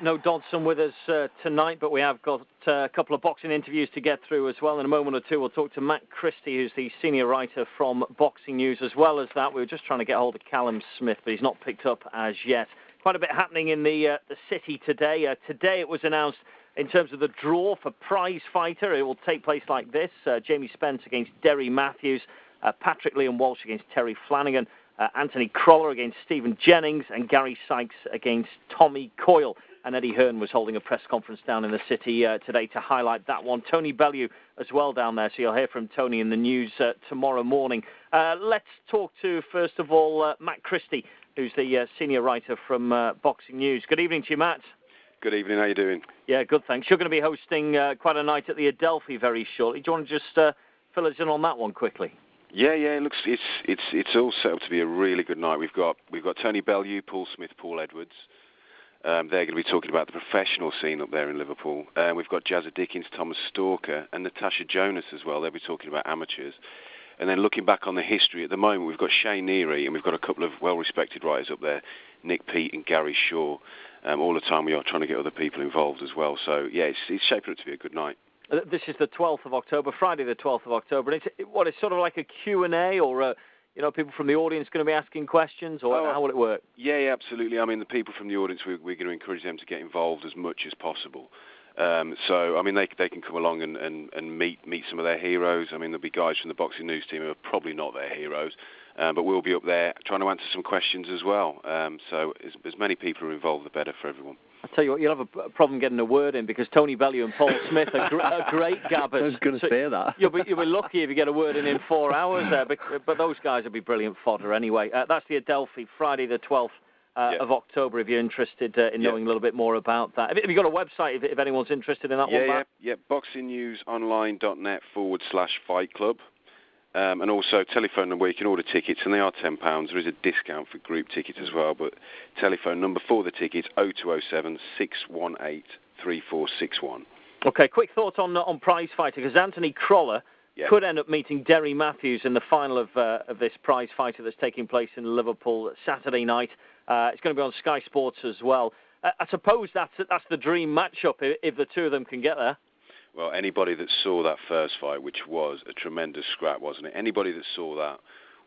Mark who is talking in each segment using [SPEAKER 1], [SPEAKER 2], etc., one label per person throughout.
[SPEAKER 1] No Dodson with us tonight, but we have got a couple of boxing interviews to get through as well. In a moment or two, we'll talk to Matt Christie, who's the senior writer from Boxing News. As well as that, we were just trying to get hold of Callum Smith, but he's not picked up as yet. Quite a bit happening in the city today. Today it was announced in terms of the draw for prize fighter. It will take place like this. Jamie Spence against Derry Matthews, Patrick Liam Walsh against Terry Flanagan, Anthony Croller against Stephen Jennings, and Gary Sykes against Tommy Coyle. And Eddie Hearn was holding a press conference down in the city today to highlight that one. Tony Bellew as well down there, so you'll hear from Tony in the news tomorrow morning. Let's talk to, first of all, Matt Christie, who's the senior writer from Boxing News. Good evening to you, Matt.
[SPEAKER 2] Good evening, how are you doing?
[SPEAKER 1] Yeah, good, thanks. You're going to be hosting quite a night at the Adelphi very shortly. Do you want to just fill us in on that one quickly?
[SPEAKER 2] Yeah, it looks it's all set up to be a really good night. We've got Tony Bellew, Paul Smith, Paul Edwards. They're going to be talking about the professional scene up there in Liverpool. We've got Jazza, Dickens, Thomas Stalker, and NATASHA Jonas as well. They'll be talking about amateurs. And then looking back on the history, at the moment we've got Shane Neary, and we've got a couple of well-respected writers up there, Nick Peat and Gary Shaw. All the time we are trying to get other people involved as well. So yeah, it's shaping up to be a good night.
[SPEAKER 1] This is the 12th of October, Friday the 12th of October. It's sort of like a Q&A, or people from the audience going to be asking questions, or how will it work?
[SPEAKER 2] Yeah, absolutely. I mean, the people from the audience, we're going to encourage them to get involved as much as possible. So, I mean, they can come along and meet some of their heroes. I mean, there'll be guys from the Boxing News team who are probably not their heroes, but we'll be up there trying to answer some questions as well. So as many people are involved, the better for everyone.
[SPEAKER 1] I'll tell you what, you'll have a problem getting a word in, because Tony Bellew and Paul Smith are great gabbers.
[SPEAKER 3] I was going to say that.
[SPEAKER 1] You'll be lucky if you get a word in 4 hours there, but those guys will be brilliant fodder anyway. That's the Adelphi, Friday the 12th of October, if you're interested in knowing a little bit more about that. Have you got a website if anyone's interested in that one?
[SPEAKER 2] Yeah, boxingnewsonline.net/fight club. And also telephone number, you can order tickets, and they are £10. There is a discount for group tickets as well, but telephone number for the tickets, 0207 618 3461.
[SPEAKER 1] Okay, quick thoughts on prize fighter, because Anthony Croller could end up meeting Derry Matthews in the final of this prize fighter that's taking place in Liverpool Saturday night. It's going to be on Sky Sports as well. I suppose that's the dream matchup if the two of them can get there.
[SPEAKER 2] Well, anybody that saw that first fight, which was a tremendous scrap, wasn't it? Anybody that saw that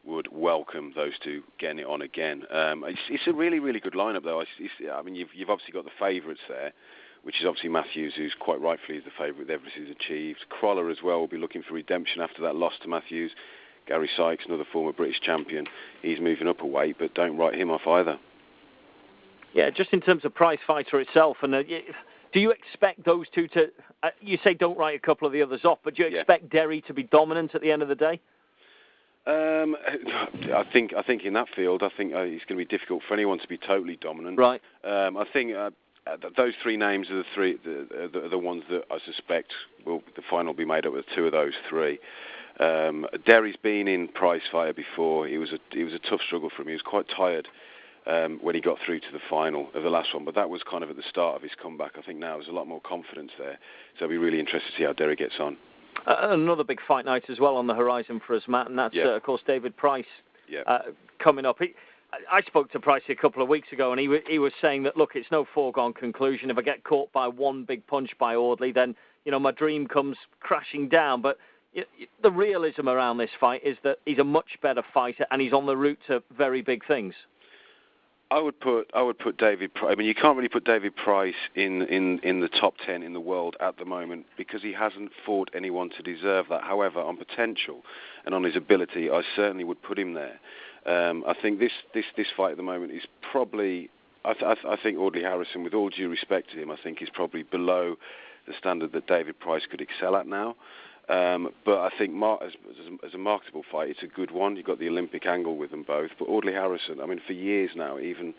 [SPEAKER 2] would welcome those two getting it on again. It's a really, really good lineup, though. I mean, you've obviously got the favourites there, which is obviously Matthews, who's quite rightfully the favourite with everything he's achieved. Croller as well will be looking for redemption after that loss to Matthews. Gary Sykes, another former British champion, he's moving up a weight, but don't write him off either.
[SPEAKER 1] Yeah, just in terms of prize fighter itself, and do you expect those two to? You say don't write a couple of the others off, but do you expect Derry to be dominant at the end of the day?
[SPEAKER 2] I think in that field, it's going to be difficult for anyone to be totally dominant.
[SPEAKER 1] Right.
[SPEAKER 2] I think those three names are the ones that I suspect the final will be made up of two of those three. Derry's been in prize fighter before. It was a tough struggle for him. He was quite tired when he got through to the final of the last one, but that was kind of at the start of his comeback. I think now there's a lot more confidence there, so I'll be really interested to see how Derry gets on.
[SPEAKER 1] Another big fight night as well on the horizon for us, Matt, and that's, of course, David Price coming up. I spoke to Price a couple of weeks ago, and he was saying that, look, it's no foregone conclusion. If I get caught by one big punch by Audley, then my dream comes crashing down. But the realism around this fight is that he's a much better fighter, and he's on the route to very big things.
[SPEAKER 2] I would put David Price. I mean, you can't really put David Price in the top 10 in the world at the moment, because he hasn't fought anyone to deserve that. However, on potential and on his ability, I certainly would put him there. I think this fight at the moment is probably. I think Audley Harrison, with all due respect to him, I think is probably below the standard that David Price could excel at now. But I think as a marketable fight, it's a good one. You've got the Olympic angle with them both. But Audley Harrison, I mean, for years now, even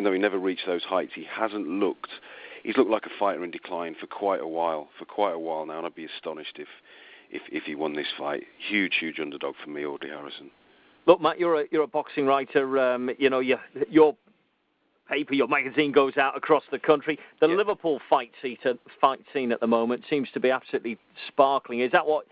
[SPEAKER 2] though he never reached those heights, he's looked like a fighter in decline for quite a while now, and I'd be astonished if he won this fight. Huge underdog for me, Audley Harrison.
[SPEAKER 1] Look, Matt, you're a boxing writer. Your paper, your magazine goes out across the country. The Liverpool fight scene at the moment seems to be absolutely sparkling. Is that what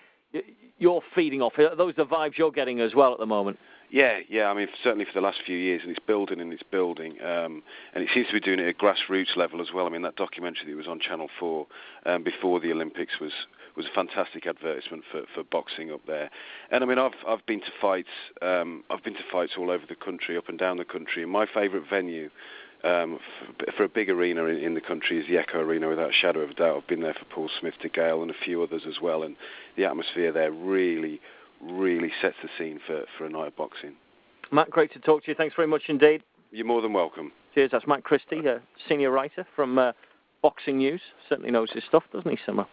[SPEAKER 1] you're feeding off? Are those the vibes you're getting as well at the moment?
[SPEAKER 2] Yeah. I mean, certainly for the last few years, and it's building, and it seems to be doing it at grassroots level as well. I mean, that documentary that was on Channel 4 before the Olympics was a fantastic advertisement for boxing up there. And I mean, I've been to fights. I've been to fights all over the country, up and down the country. And my favourite venue for a big arena in the country is the Echo Arena, without a shadow of a doubt. I've been there for Paul Smith to Gale and a few others as well, and the atmosphere there really sets the scene for a night of boxing. Matt, great to talk to you. Thanks very much indeed. You're more than welcome. Cheers. That's Matt Christie, a senior writer from Boxing News. Certainly knows his stuff, doesn't he, Simo?